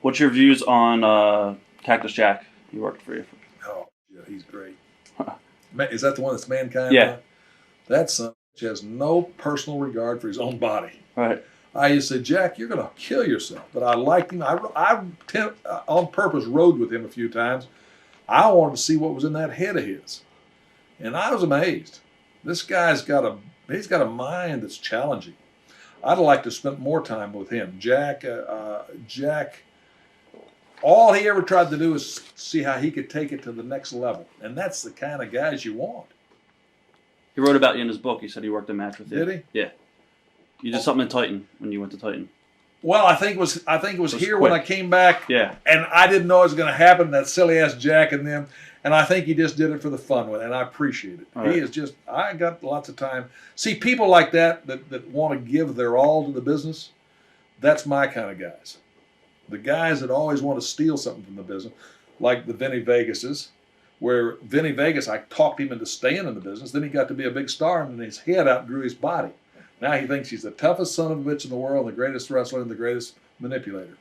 What's your views on Cactus Jack? He worked for you. Oh, yeah, he's great. Is that the one that's Mankind? Yeah. That son has no personal regard for his own body. Right. I used to say, Jack, you're going to kill yourself. But I liked him. I on purpose rode with him a few times. I wanted to see what was in that head of his. And I was amazed. This guy's got a mind that's challenging. I'd like to spend more time with him. Jack, all he ever tried to do is see how he could take it to the next level. And that's the kind of guys you want. He wrote about you in his book. He said he worked a match with you. Did he? Yeah. You did something in Titan when you went to Titan. Well, I think it was here quick. When I came back. Yeah. And I didn't know it was going to happen, that silly ass Jack and them. And I think he just did it for the fun with it, and I appreciate it. Right. He is just, I got lots of time. See, people like that want to give their all to the business, that's my kind of guys. The guys that always want to steal something from the business, like the Vinnie Vegases, where Vinnie Vegas, I talked him into staying in the business. Then he got to be a big star, and his head outgrew his body. Now he thinks he's the toughest son of a bitch in the world, the greatest wrestler, and the greatest manipulator.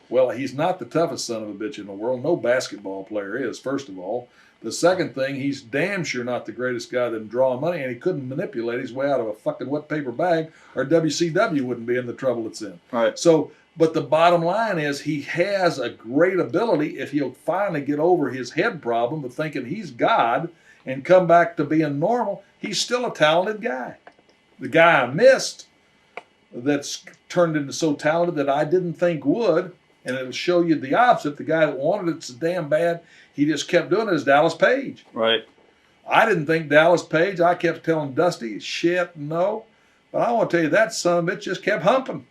Well, he's not the toughest son of a bitch in the world. No basketball player is, first of all. The second thing, he's damn sure not the greatest guy that can draw money, and he couldn't manipulate his way out of a fucking wet paper bag, or WCW wouldn't be in the trouble it's in. Right. So, but the bottom line is he has a great ability if he'll finally get over his head problem of thinking he's God and come back to being normal. He's still a talented guy. The guy I missed that's turned into so talented that I didn't think would, and it'll show you the opposite. The guy that wanted it so damn bad, he just kept doing it, is Dallas Page. Right. I didn't think Dallas Page, I kept telling Dusty, shit, no. But I want to tell you, that son of a bitch just kept humping.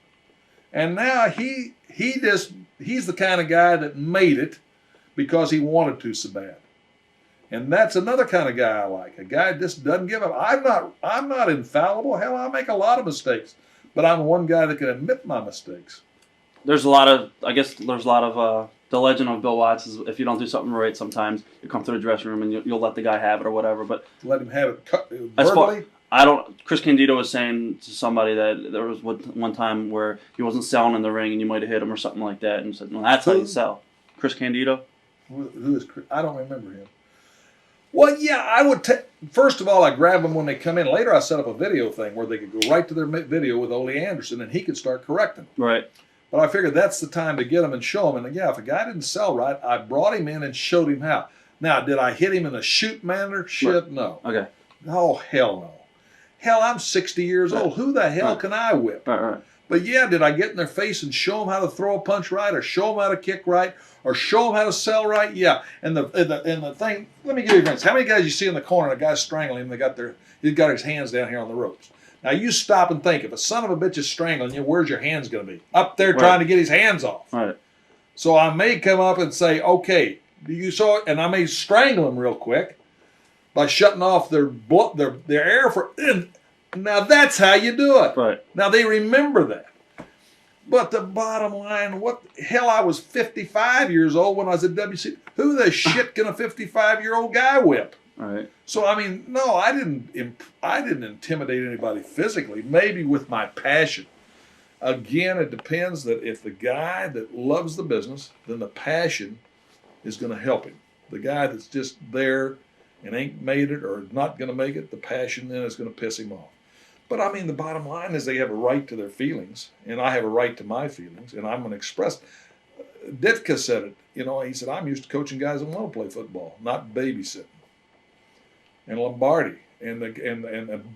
And now he's the kind of guy that made it because he wanted to so bad. And that's another kind of guy I like. A guy that just doesn't give up. I'm not infallible. Hell, I make a lot of mistakes. But I'm one guy that can admit my mistakes. There's a lot of the legend of Bill Watts is if you don't do something right, sometimes you come to the dressing room and you'll let the guy have it or whatever. But let him have it verbally. Chris Candido was saying to somebody that there was one time where he wasn't selling in the ring and you might have hit him or something like that, and said, "No, that's how you sell." Chris Candido. Who is Chris? I don't remember him. Well, yeah, I would first of all, I grab them when they come in. Later, I set up a video thing where they could go right to their video with Ole Anderson, and he could start correcting. Right. But I figured that's the time to get him and show him. And yeah, if a guy didn't sell right, I brought him in and showed him how. Now, did I hit him in a shoot manner? Shit, right. No. Okay. Oh, hell no. Hell, I'm 60 years old. Who the hell can I whip? Right. But yeah, did I get in their face and show them how to throw a punch right, or show them how to kick right, or show them how to sell right? Yeah. And the thing, let me give you a example. How many guys you see in the corner, and a guy's strangling him, he's got his hands down here on the ropes. Now you stop and think, if a son of a bitch is strangling you, where's your hands going to be? Up there trying to get his hands off. Right. So I may come up and say, okay, you saw it, and I may strangle him real quick by shutting off their air for. Now that's how you do it. Right. Now they remember that. But the bottom line, I was 55 years old when I was at WC. Who the shit can a 55-year-old guy whip? Right. So I mean, no, I didn't intimidate anybody physically. Maybe with my passion. Again, it depends that if the guy that loves the business, then the passion is going to help him. The guy that's just there and ain't made it or not going to make it, the passion then is going to piss him off. But I mean, the bottom line is they have a right to their feelings, and I have a right to my feelings, and I'm going to express. Ditka said it. He said, I'm used to coaching guys that want to play football, not babysitting. And Lombardi and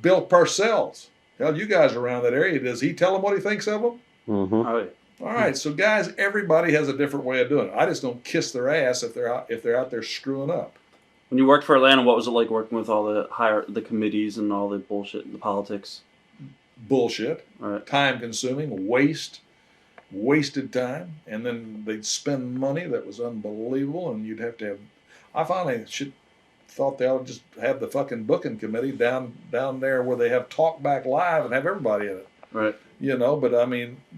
Bill Parcells. Hell, you guys around that area, does he tell them what he thinks of them? Mm-hmm. All right, so guys, everybody has a different way of doing it. I just don't kiss their ass if they're out there screwing up. When you worked for Atlanta, what was it like working with all the committees and all the bullshit, the politics? Bullshit. Right. Time consuming, wasted time, and then they'd spend money that was unbelievable, and you'd have to have. I finally thought they ought to just have the fucking booking committee down there where they have Talk Back Live and have everybody in it. Right.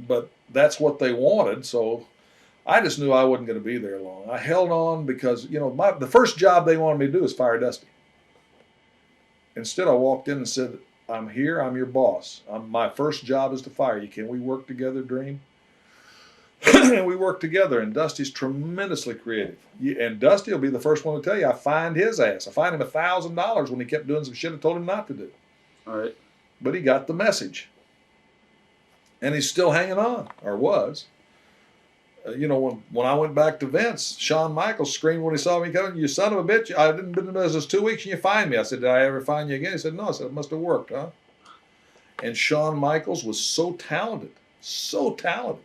But that's what they wanted, so I just knew I wasn't going to be there long. I held on because, the first job they wanted me to do was fire Dusty. Instead, I walked in and said, I'm here, I'm your boss. My first job is to fire you. Can we work together, Dream? And we work together, and Dusty's tremendously creative. And Dusty will be the first one to tell you, I fined his ass. I fined him $1,000 when he kept doing some shit I told him not to do. All right. But he got the message. And he's still hanging on, or was. When I went back to Vince, Shawn Michaels screamed when he saw me coming, "You son of a bitch, I didn't been in business 2 weeks and you fined me." I said, "Did I ever fine you again?" He said, "No." I said, "It must have worked, huh?" And Shawn Michaels was so talented. So talented.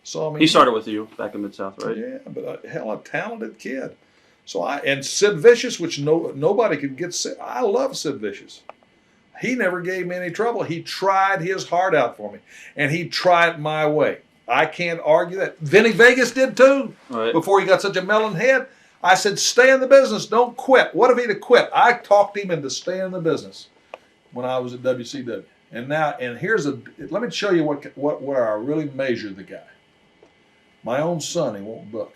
So, I mean, he started with you back in Mid-South, right? Yeah, but a talented kid. So and Sid Vicious, which nobody could get. I love Sid Vicious. He never gave me any trouble. He tried his heart out for me, and he tried my way. I can't argue that. Vinnie Vegas did too. Right. Before he got such a melon head, I said, "Stay in the business. Don't quit." What if he'd have quit? I talked him into staying in the business when I was at WCW. And let me show you where I really measure the guy. My own son, he won't book.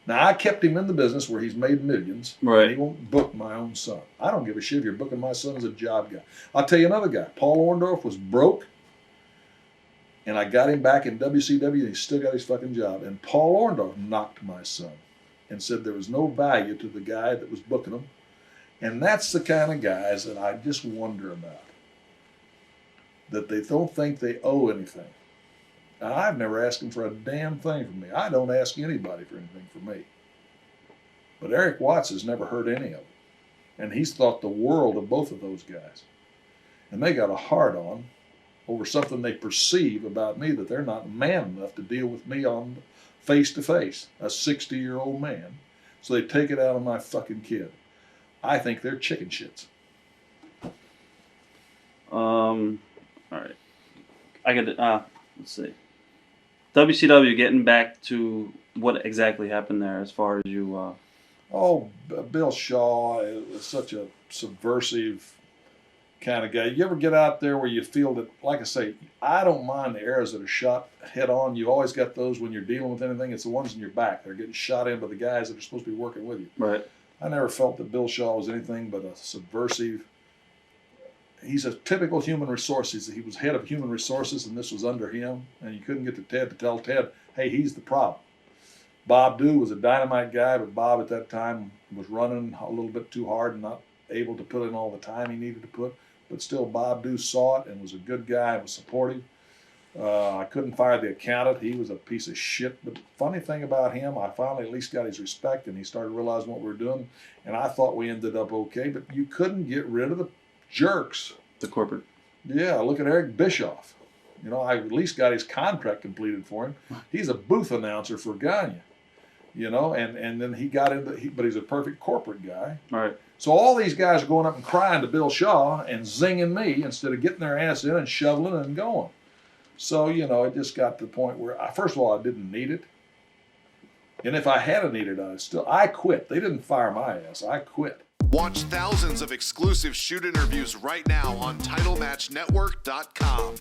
Now, I kept him in the business where he's made millions, right. And he won't book my own son. I don't give a shit if you're booking my son as a job guy. I'll tell you another guy. Paul Orndorff was broke, and I got him back in WCW, and he still got his fucking job. And Paul Orndorff knocked my son and said there was no value to the guy that was booking him. And that's the kind of guys that I just wonder about, that they don't think they owe anything. Now, I've never asked him for a damn thing from me. I don't ask anybody for anything from me. But Eric Watts has never heard any of it. And he's thought the world of both of those guys. And they got a hard-on over something they perceive about me that they're not man enough to deal with me on face-to-face, a 60-year-old man. So they take it out on my fucking kid. I think they're chicken shits. All right. I got let's see. WCW, getting back to what exactly happened there as far as you... Bill Shaw is such a subversive kind of guy. You ever get out there where you feel that, like I say, I don't mind the arrows that are shot head on. You always got those when you're dealing with anything. It's the ones in your back. They're getting shot in by the guys that are supposed to be working with you. Right. I never felt that Bill Shaw was anything but a subversive. He's a typical human resources. He was head of human resources, and this was under him. And you couldn't get to Ted to tell Ted, hey, he's the problem. Bob Dew was a dynamite guy, but Bob at that time was running a little bit too hard and not able to put in all the time he needed to put. But still, Bob Dew saw it and was a good guy and was supportive. I couldn't fire the accountant. He was a piece of shit. But the funny thing about him, I finally at least got his respect, and he started realizing what we were doing. And I thought we ended up okay, but you couldn't get rid of the jerks. The corporate. Yeah, look at Eric Bischoff. I at least got his contract completed for him. He's a booth announcer for Gagne. And then he got into, but he's a perfect corporate guy. All right. So all these guys are going up and crying to Bill Shaw and zinging me instead of getting their ass in and shoveling and going. So, it just got to the point where, first of all, I didn't need it. And if I had needed it, I quit. They didn't fire my ass. I quit. Watch thousands of exclusive shoot interviews right now on TitleMatchNetwork.com.